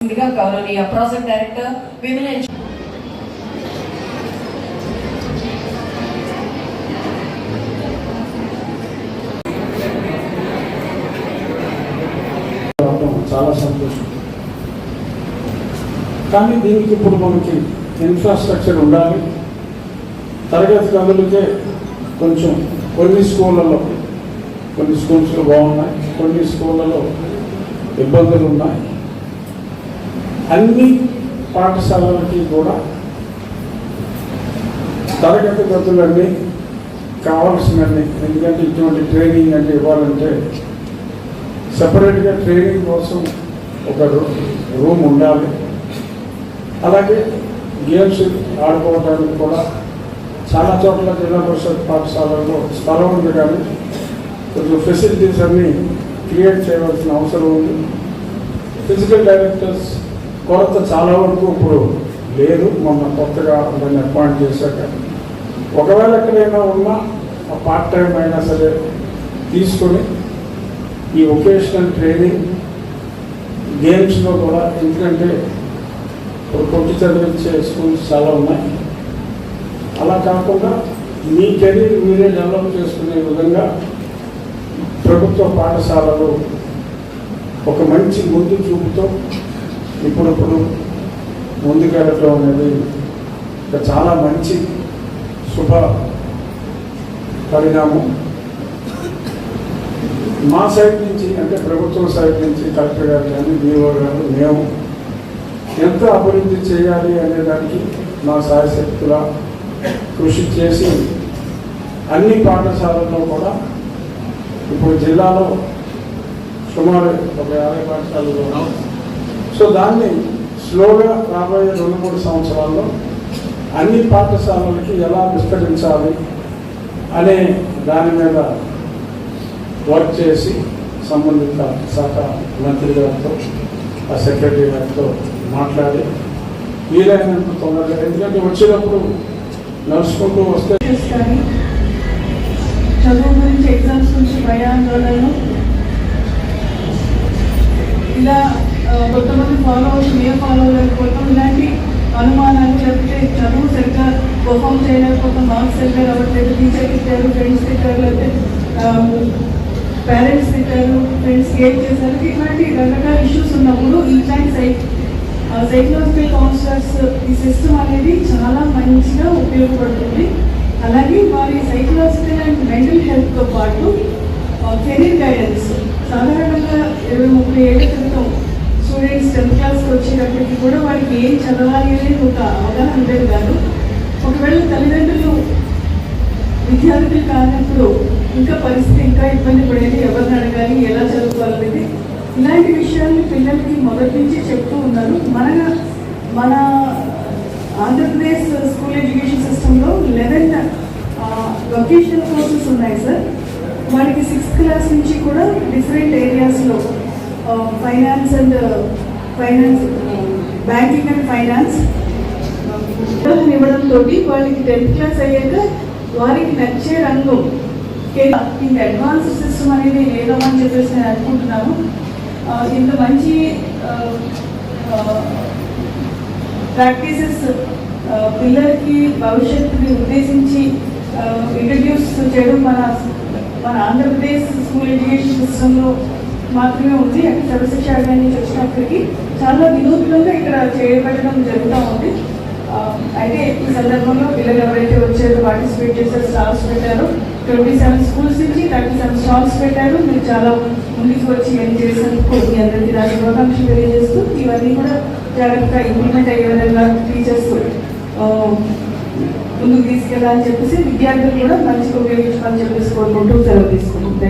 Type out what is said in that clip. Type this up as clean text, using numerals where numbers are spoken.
గౌరవనీయ project director women చాలా సంతోషం. కానీ దీనికి ఇప్పుడు మనకి ఇన్ఫ్రాస్ట్రక్చర్ ఉండాలి. తరగతి గదులకే కొంచెం కొన్ని స్కూళ్ళలో కొన్ని స్కూల్స్లో బాగున్నాయి, కొన్ని స్కూళ్ళలో ఇబ్బందులు ఉన్నాయి. అన్ని పాఠశాలలకి కూడా తరగతి గదులన్నీ కావాల్సినన్ని, ఎందుకంటే ఇటువంటి ట్రైనింగ్ అంటే ఇవ్వాలంటే సపరేట్గా ట్రైనింగ్ కోసం ఒక రూమ్ ఉండాలి. అలాగే గేమ్స్ ఆడుకోవడానికి కూడా చాలా చోట్ల జిల్లా పరిషత్ పాఠశాలలో స్థలం ఉంది, కానీ కొంచెం ఫెసిలిటీస్ అన్నీ క్రియేట్ చేయవలసిన అవసరం ఉంది. ఫిజికల్ డైరెక్టర్స్ కొరత చాలా వరకు ఇప్పుడు లేదు. మొన్న కొత్తగా దాన్ని అపాయింట్ చేశాక ఒకవేళ ఎక్కడైనా ఉన్నా ఆ పార్ట్ టైం అయినా సరే తీసుకొని ఈ వొకేషనల్ ట్రైనింగ్ గేమ్స్లో కూడా, ఎందుకంటే ఇప్పుడు కొట్టి చదివించే స్కూల్స్ చాలా ఉన్నాయి. అలా కాకుండా మీ కెరీర్ మీరే డెవలప్ చేసుకునే విధంగా ప్రభుత్వ పాఠశాలలు ఒక మంచి ముందు చూపుతో ఇప్పుడు ముందుకెళ్ళటం అనేది చాలా మంచి శుభ పరిణామం. మా సైడ్ నుంచి, అంటే ప్రభుత్వం సైడ్ నుంచి కలెక్టర్ గారు కానీ డిఓ గారు మేము ఎంత అభివృద్ధి చేయాలి అనేదానికి మా శాయశక్తుల కృషి చేసి అన్ని పాఠశాలల్లో కూడా ఇప్పుడు జిల్లాలో సుమారు ఒక 50 పాఠశాలలో, సో దాన్ని స్లోగా రాబోయే 2-3 సంవత్సరాల్లో అన్ని పాఠశాలలకి ఎలా విస్తరించాలి అనే దాని మీద వర్క్ చేసి సంబంధిత శాఖ మంత్రి గారితో, ఆ సెక్రటరీ గారితో మాట్లాడి వీలైనంత తొందరగా, ఎందుకంటే వచ్చేటప్పుడు నడుచుకుంటూ వస్తే చదువు గురించి, ఎగ్జామ్స్ గురించి భయాందోళనలు ఇలా కొంతమంది ఫాలో అవుతుంది, ఏ ఫాలో అవ్వలేకపోతాం, ఇలాంటి అనుమానాలు, లేకపోతే చదువు సరిగ్గా పర్ఫామ్ చేయలేకపోతాం, మార్క్స్ సరిగ్గా రావట్లేదు, టీచర్ తిట్టారు, ఫ్రెండ్స్ తిట్టారు, లేకపోతే పేరెంట్స్ తిట్టారు, ఫ్రెండ్స్ ఏం చేశారు, ఇట్లాంటి రకరకాల ఇష్యూస్ ఉన్నప్పుడు ఇట్లాంటి సైకలాజికల్ కౌన్సిలర్స్ ఈ సిస్టమ్ అనేది చాలా మంచిగా ఉపయోగపడుతుంది. అలాగే వారి సైకలాజికల్ అండ్ మెంటల్ హెల్త్తో పాటు కెరీర్ గైడెన్స్, సాధారణంగా 20-30 ఏళ్ల క్రితం స్టూడెంట్స్ 10th క్లాస్కి వచ్చేటప్పటికి కూడా వారికి ఏం చదవాలి అనేది ఒక అవగాహన ఉండేది కాదు. ఒకవేళ తల్లిదండ్రులు విద్యార్థులు కానప్పుడు ఇంకా పరిస్థితి ఇంకా ఇబ్బంది పడేది, ఎవరిని అడగాలి, ఎలా చదువుకోవాలనేది, ఇలాంటి విషయాన్ని పిల్లలకి మొదటి నుంచి చెప్తూ ఉన్నారు. మన ఆంధ్రప్రదేశ్ స్కూల్ ఎడ్యుకేషన్ సిస్టంలో 11 వొకేషనల్ కోర్సెస్ ఉన్నాయి సార్. వాడికి 6th క్లాస్ నుంచి కూడా డిఫరెంట్ ఏరియాస్లో ఫైనాన్స్, బ్యాంకింగ్ అండ్ ఫైనాన్స్ ఇవ్వడంతో వాళ్ళకి 10th క్లాస్ అయ్యాక వారికి నచ్చే రంగం ఇంకా అడ్వాన్స్ సిస్టమ్ అనేది లేదమని చెప్పేసి నేను అనుకుంటున్నాను. ఇంత మంచి ప్రాక్టీసెస్ పిల్లలకి భవిష్యత్తుని ఉద్దేశించి ఇంట్రడ్యూస్ చేయడం మన ఆంధ్రప్రదేశ్ స్కూల్ ఎడ్యుకేషన్ సిస్టంలో మాత్రమే ఉంది. అక్కడ సర్వశిక్ష అభియాన్ నుంచి వచ్చినప్పటికీ చాలా వినూత్నంగా ఇక్కడ చేయబడడం జరుగుతూ ఉంది. అయితే ఈ సందర్భంలో పిల్లలు ఎవరైతే వచ్చారో, పార్టిసిపేట్ చేశారో, స్టాల్స్ పెట్టారో, 27 స్కూల్స్ నుంచి 37 స్టాల్స్ పెట్టారు. మీరు చాలా ముందుకు వచ్చి ఇవన్నీ చేసినందుకు మీ అందరికీ దాని శుభాకాంక్షలు తెలియజేస్తూ, ఇవన్నీ కూడా జాగ్రత్తగా ఇంప్లిమెంట్ అయ్యే విధంగా టీచర్స్ ముందుకు తీసుకెళ్ళాలని చెప్పేసి, విద్యార్థులు కూడా మంచిగా ఉపయోగించాలని చెప్పేసి కోరుకుంటూ సెలవు తీసుకుంటాం.